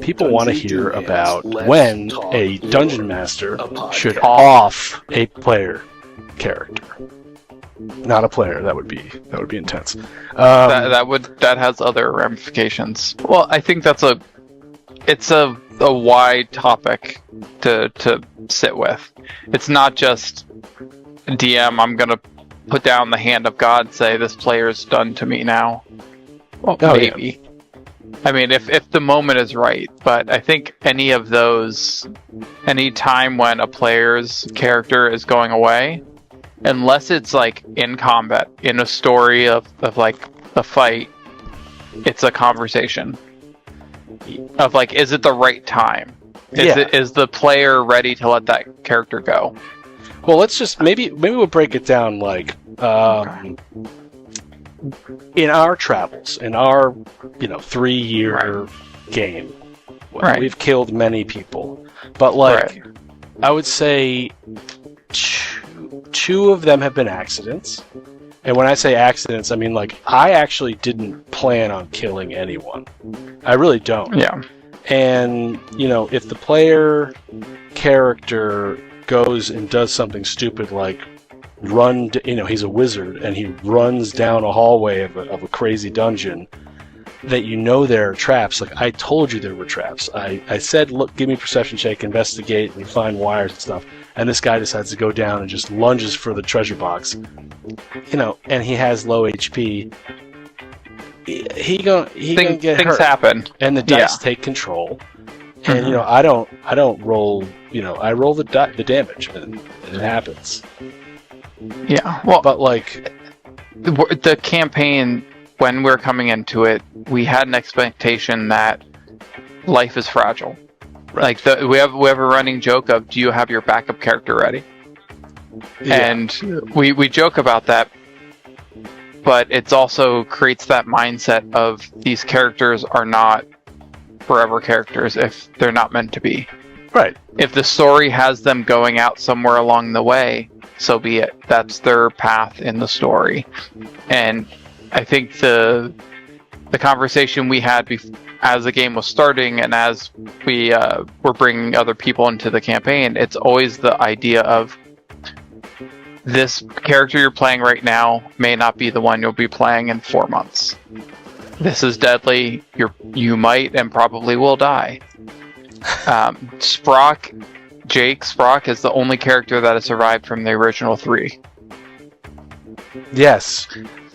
people want to hear about when a dungeon master should off a player character. Not a player. That would be intense. That has other ramifications. Well, I think it's a wide topic to sit with. It's not just DM. I'm gonna put down the hand of God and say this player's done to me now. Well, maybe. Yeah. I mean, if the moment is right, but I think any time when a player's character is going away, unless it's like in combat, in a story of like a fight, it's a conversation of like, is it the right time? Is the player ready to let that character go? Well, let's just maybe we'll break it down like in our travels, in our 3-year game, we've killed many people, but like I would say two of them have been accidents. And when I say accidents, I mean like I actually didn't plan on killing anyone. I really don't. Yeah. And if the player character goes and does something stupid like he's a wizard and he runs down a hallway of a crazy dungeon that there are traps. Like I told you there were traps. I said, look, give me a perception check, investigate, and find wires and stuff. And this guy decides to go down and just lunges for the treasure box. And he has low HP. He gonna get hurt. Things happen, and the dice take control. And I don't roll. I roll the damage, and it happens. Yeah, well, but like the campaign, when we're coming into it, we had an expectation that life is fragile. Right. Like we have a running joke of, do you have your backup character ready? Yeah. And we joke about that, but it's also creates that mindset of these characters are not forever characters if they're not meant to be. Right. If the story has them going out somewhere along the way, so be it. That's their path in the story. And I think the conversation we had as the game was starting and as we were bringing other people into the campaign, it's always the idea of this character you're playing right now may not be the one you'll be playing in 4 months. This is deadly. You might and probably will die. Jake Sprock is the only character that has survived from the original 3. Yes.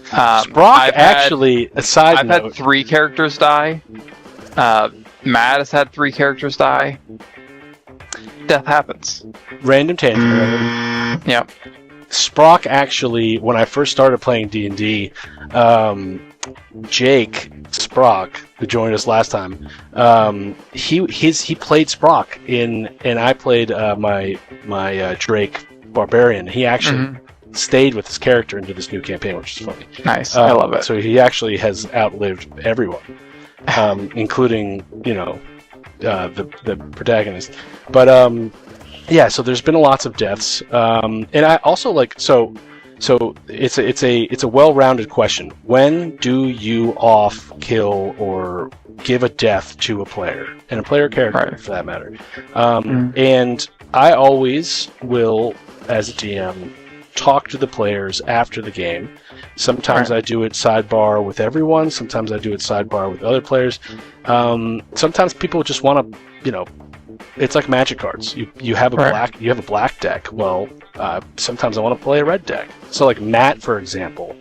Sprock actually, I've had 3 characters die. Matt has had 3 characters die. Death happens. Random tangent. Yeah. Sprock actually, when I first started playing D&D, Jake Sprock, who joined us last time, he played Sprock and I played my Drake Barbarian. He actually stayed with his character into this new campaign, which is funny. Nice, I love it. So he actually has outlived everyone, including the protagonist. But yeah, so there's been lots of deaths, and I also like so it's a well-rounded question. When do you off, kill, or give a death to a player, and a player character for that matter? And I always will, as a DM, talk to the players after the game. Sometimes I do it sidebar with everyone. Sometimes I do it sidebar with other players. Sometimes people just want to, it's like Magic cards. You have a black deck. Well, sometimes I want to play a red deck. So like Matt, for example,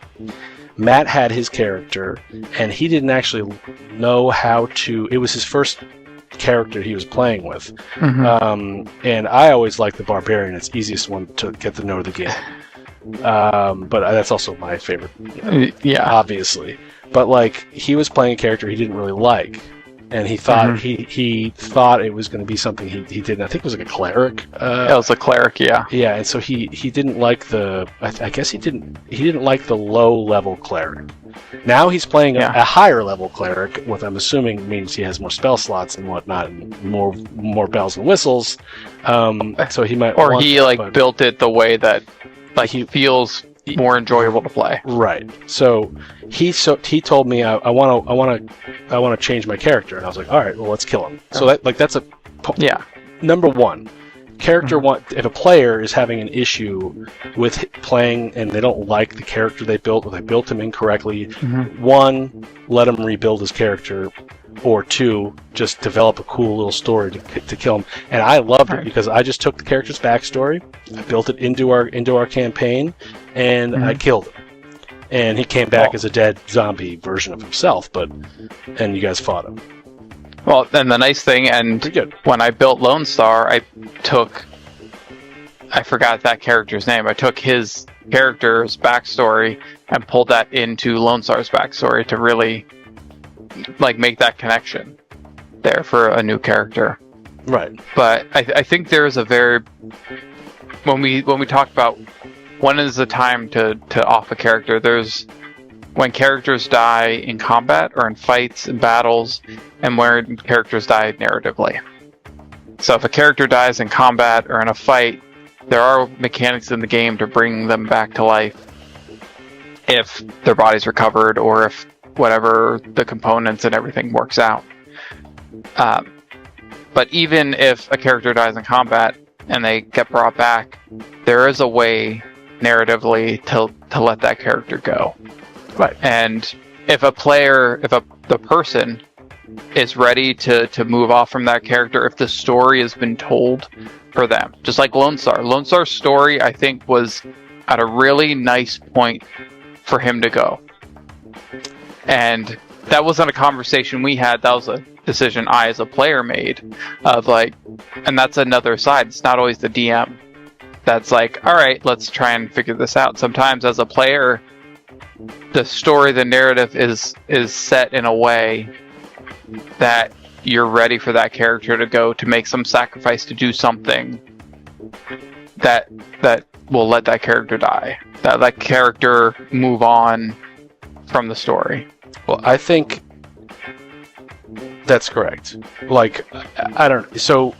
Matt had his character, and he didn't actually know how to. It was his first character he was playing with, and I always like the Barbarian. It's the easiest one to get to know the game. But that's also my favorite, obviously. But like he was playing a character he didn't really like, and he thought he thought it was going to be something he didn't. I think it was like a cleric. It was a cleric, yeah. Yeah, and so he didn't like the. I guess he didn't like the low level cleric. Now he's playing a higher level cleric, what I'm assuming means he has more spell slots and whatnot, and more bells and whistles. So he might. Or he built it the way that he feels more enjoyable to play. Right. So he told me I want to change my character, and I was like, all right, well, let's kill him. So that's a number one. Character one. If a player is having an issue with playing and they don't like the character they built, or they built him incorrectly, one, let him rebuild his character, or two, just develop a cool little story to kill him. And I loved it because I just took the character's backstory, I built it into our campaign, and I killed him. And he came back as a dead zombie version of himself, and you guys fought him. Well, and the nice thing, and when I built Lone Star, I forgot that character's name. I took his character's backstory and pulled that into Lone Star's backstory to really make that connection there for a new character. Right. But I think there's a very when we talk about when is the time to off a character, there's when characters die in combat or in fights and battles, and when characters die narratively. So if a character dies in combat or in a fight, there are mechanics in the game to bring them back to life if their body's recovered or if whatever the components and everything works out. But even if a character dies in combat and they get brought back, there is a way narratively to let that character go. Right. And if the person is ready to move off from that character, if the story has been told for them, just like Lone Star. Lone Star's story, I think, was at a really nice point for him to go. And that wasn't a conversation we had, that was a decision I as a player made of and that's another side. It's not always the DM that's like, all right, let's try and figure this out. Sometimes as a player, the story, the narrative is set in a way that you're ready for that character to go, to make some sacrifice, to do something that will let that character die, that character move on from the story. Well, I think that's correct. I don't. So,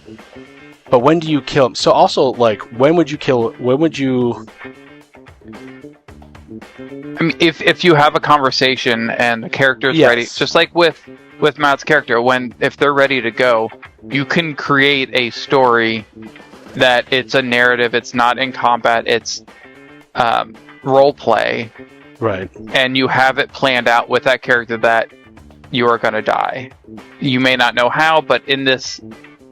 but when do you kill him? So also, when would you kill? When would you? I mean, if you have a conversation and the character's ready, just like with Matt's character, if they're ready to go, you can create a story that it's a narrative. It's not in combat. It's role play. Right. And you have it planned out with that character that you are going to die. You may not know how, but in this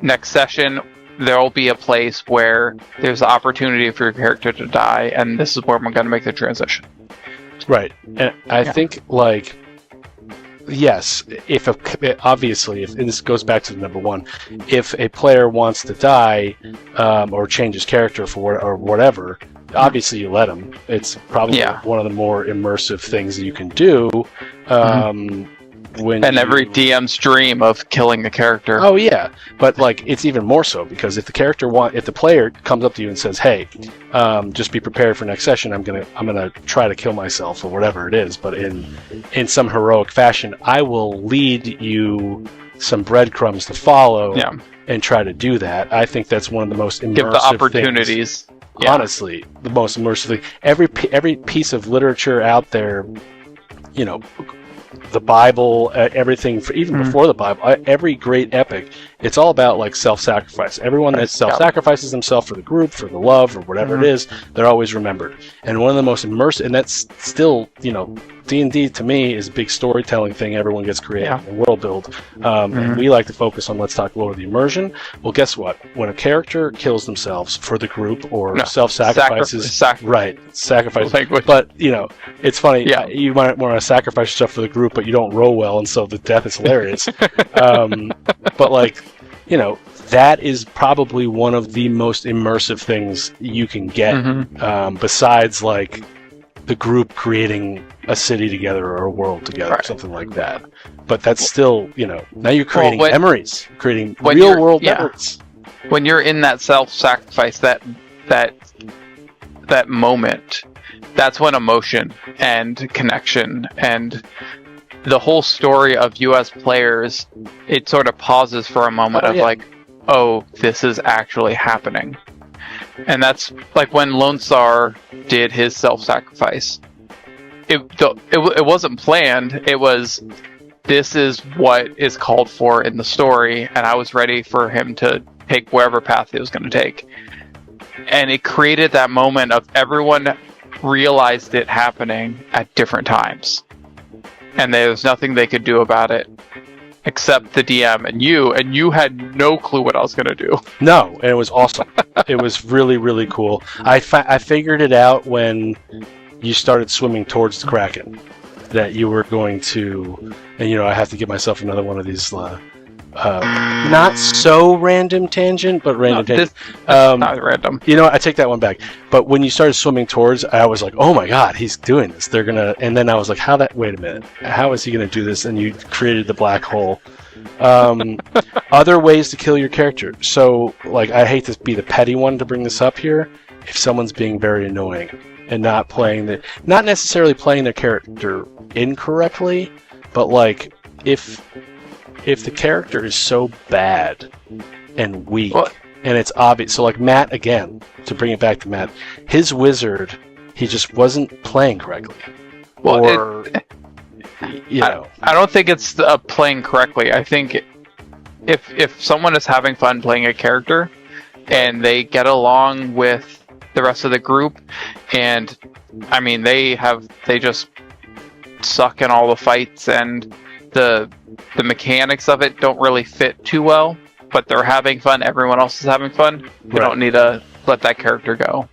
next session, there will be a place where there's an opportunity for your character to die, and this is where I'm going to make the transition. Right. And I think, yes, obviously, and this goes back to the number one, if a player wants to die or change his character or whatever, obviously you let him. It's probably one of the more immersive things that you can do. Every DM's dream of killing the character. Oh yeah, but it's even more so because if the player comes up to you and says, "Hey, just be prepared for next session. I'm gonna try to kill myself or whatever it is, but in some heroic fashion, I will lead you some breadcrumbs to follow and try to do that." I think that's one of the most immersive give the opportunities. Things. Yeah. Honestly, the most immersive thing. Every piece of literature out there, the Bible, everything, before the Bible, every great epic, it's all about self-sacrifice. Everyone that self-sacrifices themselves for the group, for the love, or whatever it is, they're always remembered. And one of the most immersive, and that's still, D&D to me is a big storytelling thing. Everyone gets creative and world build. And we like to focus on, let's talk Lord of the Immersion. Well, guess what? When a character kills themselves for the group or self-sacrifices, sacrifice. Language. But, it's funny. Yeah. You might want to sacrifice yourself for the group, but you don't roll well, and so the death is hilarious. But that is probably one of the most immersive things you can get, besides the group creating a city together or a world together, or something like that. But that's still, now you're creating memories, creating real world memories. When you're in that self-sacrifice, that moment, that's when emotion and connection and the whole story of you as players, it sort of pauses for a moment oh, this is actually happening. And that's like when Lone Star did his self-sacrifice. It wasn't planned. It was, this is what is called for in the story, and I was ready for him to take wherever path he was going to take. And it created that moment of everyone realized it happening at different times. And there was nothing they could do about it except the DM and you had no clue what I was going to do. No, and it was awesome. It was really, really cool. I figured it out when you started swimming towards the Kraken, that you were going to, and I have to give myself another one of these not so random tangent, but random tangent. Not random. I take that one back. But when you started swimming towards, I was like, oh my god, he's doing this. They're gonna, and then I was like, wait a minute, how is he gonna do this? And you created the black hole. Other ways to kill your character. So, like, I hate to be the petty one to bring this up here. If someone's being very annoying and not necessarily playing their character incorrectly, but like if the character is so bad and weak, and it's obvious. So like Matt, again, to bring it back to Matt, his wizard, he just wasn't playing correctly. Well, I don't think it's playing correctly. I think if someone is having fun playing a character and they get along with the rest of the group, and I mean they just suck in all the fights, and the mechanics of it don't really fit too well, but they're having fun, everyone else is having fun, we don't need to let that character go.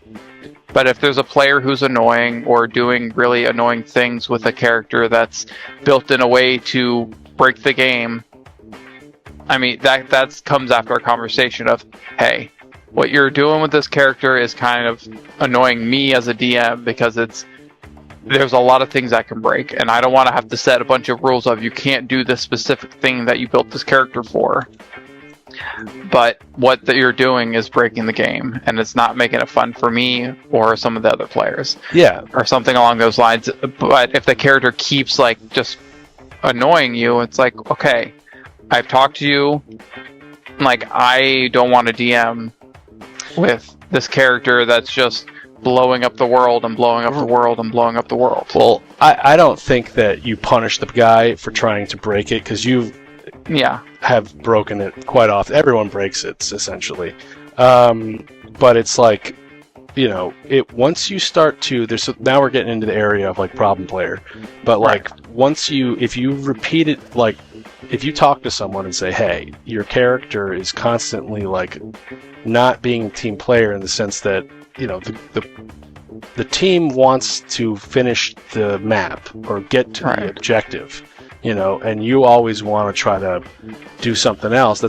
But if there's a player who's annoying or doing really annoying things with a character that's built in a way to break the game, I mean that comes after a conversation of, hey, what you're doing with this character is kind of annoying me as a DM, because there's a lot of things that can break, and I don't want to have to set a bunch of rules of you can't do this specific thing that you built this character for. But what that you're doing is breaking the game, and it's not making it fun for me or some of the other players. Yeah. Or something along those lines. But if the character keeps like just annoying you, it's like, okay, I've talked to you, like I don't want to DM with this character that's just blowing up the world and blowing up the world and blowing up the world. Well, I don't think that you punish the guy for trying to break it, because you have broken it quite often. Everyone breaks it, essentially. But it's like, once you start to, now we're getting into the area of like problem player, but like if you repeat it, like if you talk to someone and say, hey, your character is constantly like not being a team player, in the sense that the team wants to finish the map or get to the objective, and you always want to try to do something else.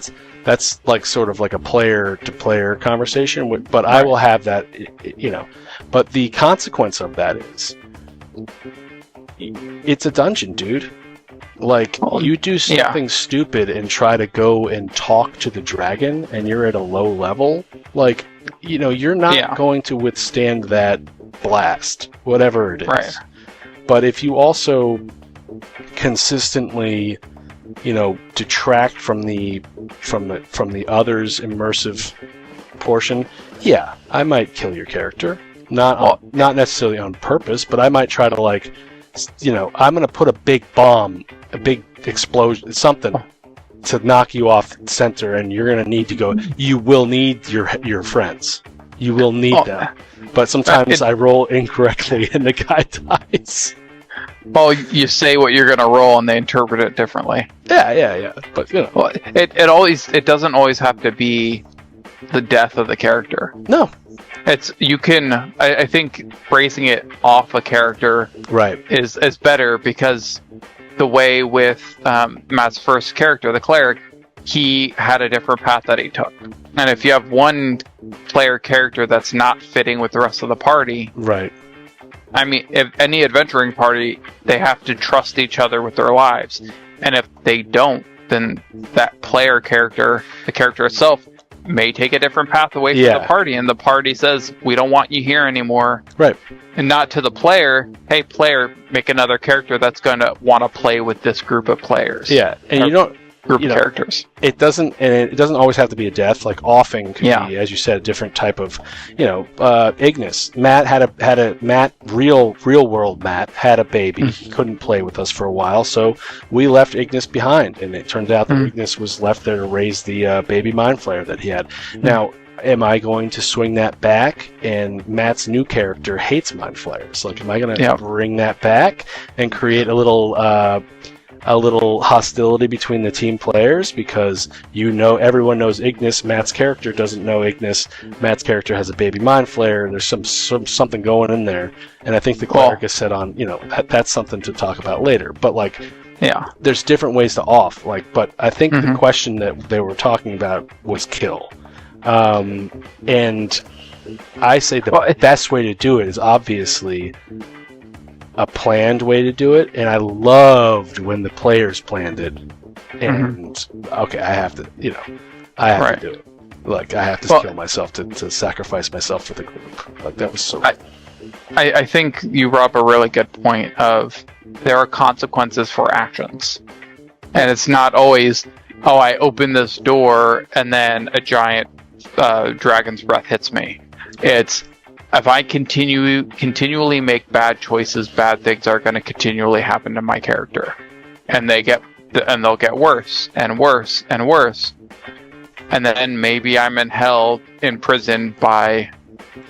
That's like sort of like a player to player conversation, but I will have that, but the consequence of that is it's a dungeon, dude. Like, you do something stupid and try to go and talk to the dragon, and you're at a low level, like, you're not going to withstand that blast, whatever it is. Right. But if you also consistently, detract from the other's immersive portion, I might kill your character. Not necessarily on purpose, but I might try to, like, I'm going to put a big bomb, a big explosion, something to knock you off center, and you're going to need to go. You will need your friends. You will need them. But sometimes I roll incorrectly and the guy dies. Well, you say what you're going to roll and they interpret it differently. Yeah. But, Well, it doesn't always have to be the death of the character. No. I think bracing it off a character is better, because the way with Matt's first character, the cleric, he had a different path that he took. And if you have one player character that's not fitting with the rest of the party, I mean, if any adventuring party, they have to trust each other with their lives. And if they don't, then that player character, the character itself, may take a different path away from the party, and the party says, we don't want you here anymore. Right. And not to the player, hey, player, make another character that's going to want to play with this group of players. Yeah, and group of characters. It doesn't always have to be a death. Like offing could be, as you said, a different type of, Ignis. Matt real world Matt had a baby. He couldn't play with us for a while, so we left Ignis behind, and it turned out that Ignis was left there to raise the baby Mind Flayer that he had. Now, am I going to swing that back? And Matt's new character hates Mind Flayers. Like, am I going to bring that back and create a little hostility between the team players, because everyone knows Ignis, Matt's character doesn't know Ignis, Matt's character has a baby Mind Flayer, there's something going in there, and I think the cleric has said on, that's something to talk about later, but there's different ways to off, but I think the question that they were talking about was kill, and I say the best way to do it is obviously a planned way to do it, and I loved when the players planned it. And okay, I have to do it. Like, I have to kill myself to sacrifice myself for the group. Like, that was so. I think you brought up a really good point of there are consequences for actions, and it's not always I open this door and then a giant dragon's breath hits me. It's if I continually make bad choices, bad things are going to continually happen to my character, and they'll get worse and worse and worse, and then maybe I'm in hell, imprisoned by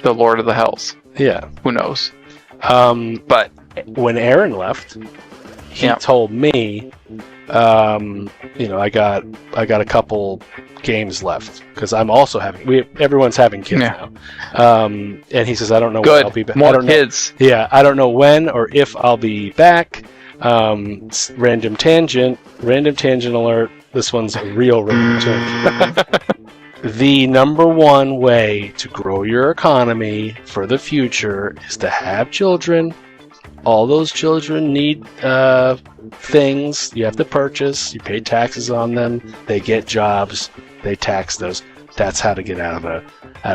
the Lord of the Hells. Yeah, who knows? But when Aaron left, he told me, I got a couple games left, because I'm also everyone's having kids now, and he says, I don't know when I'll be back. More kids. I don't know when or if I'll be back. Random tangent alert. This one's a real random tangent. The number one way to grow your economy for the future is to have children. All those children need things you have to purchase. You pay taxes on them. They get jobs. They tax those. That's how to get out of a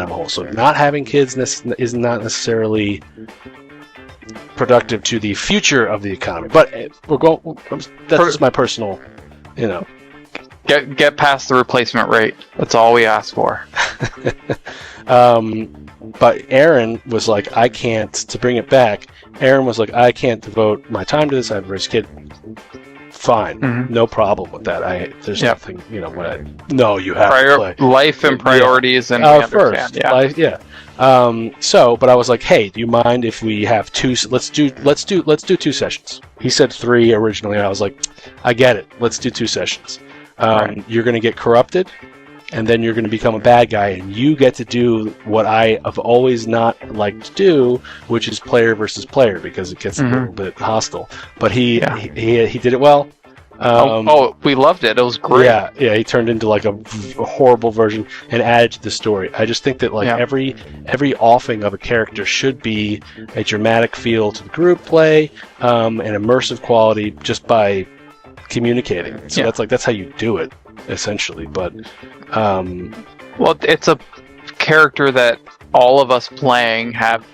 hole. So not having kids is not necessarily productive to the future of the economy. But that's just my personal, Get past the replacement rate. That's all we ask for. But Aaron was like, to bring it back, Aaron was like, I can't devote my time to this. I have a raised kid. Fine. No problem with that. There's nothing, no, you have to play. Life and priorities and first. Life, but I was like, hey, do you mind if we have two, let's do 2 sessions. He said 3 originally, and I was like, I get it. Let's do 2 sessions. You're going to get corrupted, and then you're going to become a bad guy, and you get to do what I have always not liked to do, which is player versus player, because it gets a little bit hostile. But he did it well. We loved it. It was great. Yeah, he turned into like a horrible version and added to the story. I just think that every offing of a character should be a dramatic feel to the group play, an immersive quality just by communicating. So that's how you do it, essentially. But it's a character that all of us playing have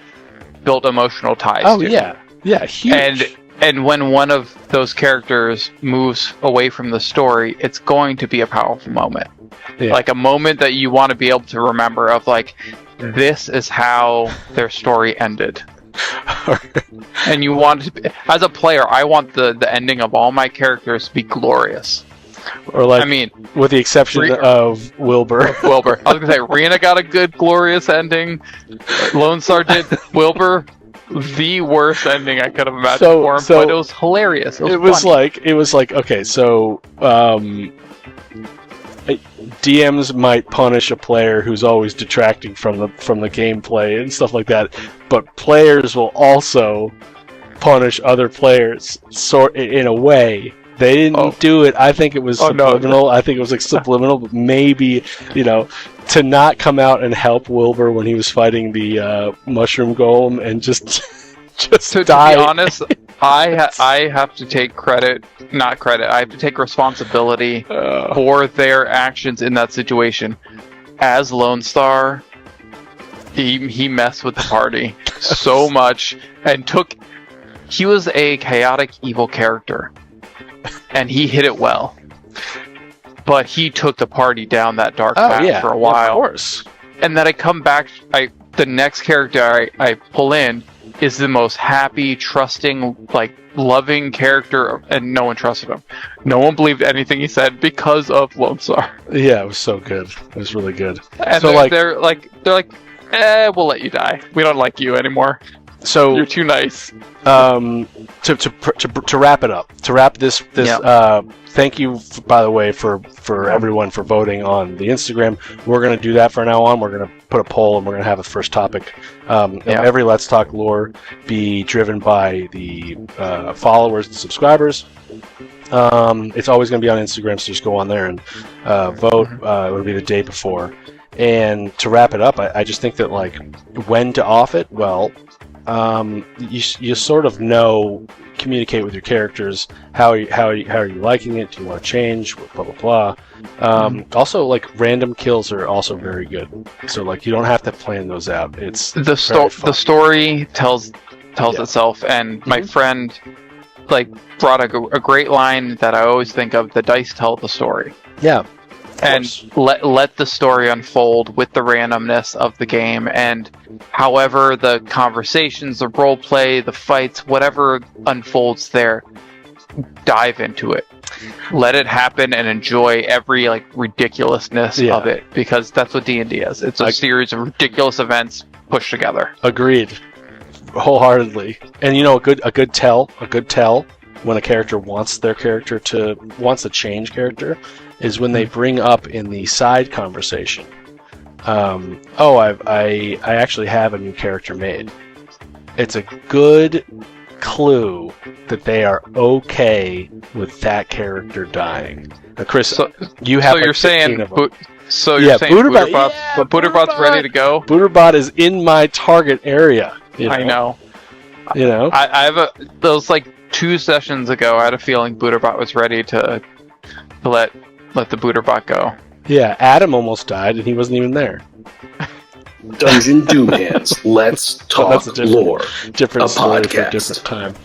built emotional ties to. Huge. And when one of those characters moves away from the story, it's going to be a powerful moment. Like a moment that you want to be able to remember of, like, this is how their story ended. And you want to be, as a player, I want the ending of all my characters to be glorious. Or with the exception of Wilbur. I was going to say, Rena got a good, glorious ending. Lone Star did. Wilbur, the worst ending I could have imagined for him, but it was hilarious. It was like okay, so DMs might punish a player who's always detracting from the gameplay and stuff like that, but players will also punish other players in a way. They didn't do it. I think it was subliminal. No. I think it was subliminal, but maybe, to not come out and help Wilbur when he was fighting the mushroom golem and just die. To be honest, I have to take I have to take responsibility for their actions in that situation. As Lone Star, he messed with the party so much and he was a chaotic evil character. And he hit it well. but he took the party down that dark Oh path yeah, for a while. of course. And then I come back. The next character I pull in is the most happy, trusting, like loving character, and no one trusted him. No one believed anything he said because of Lone Star. Yeah, it was so good. It was really good. And So, they're like, we'll let you die. We don't like you anymore. So You're too nice. to wrap it up, to wrap this Yep. thank you, by the way, for everyone for voting on the Instagram. We're going to do that from now on. We're going to put a poll, and we're going to have a first topic. Yep. Every Let's Talk Lore be driven by the followers and subscribers. It's always going to be on Instagram, so just go on there and vote. It would be the day before. And to wrap it up, I just think that, like, when to off it, well, you sort of know, communicate with your characters, how are you liking it, do you want to change, blah blah blah. Also, like, random kills are also very good, so like you don't have to plan those out. It's The story tells Yeah. itself, and my friend like brought a great line that I always think of: the dice tell the story. Yeah. And let the story unfold with the randomness of the game, and however the conversations, the role play, the fights, whatever unfolds there, dive into it. Let it happen and enjoy every like ridiculousness of it, because that's what D&D is. It's a series of ridiculous events pushed together. Agreed, wholeheartedly. And you know, a good tell when a character wants to change character is when they bring up in the side conversation, I actually have a new character made. It's a good clue that they are okay with that character dying. Now, Chris, you have. So you're saying, Booterbot, Booterbot's ready to go. Booterbot is in my target area. I know. You know, I have those like 2 sessions ago. I had a feeling Booterbot was ready to let the Booterbot go. Yeah, Adam almost died, and he wasn't even there. Dungeon Doom Hands. Let's talk lore. Different a story podcast. for a different time.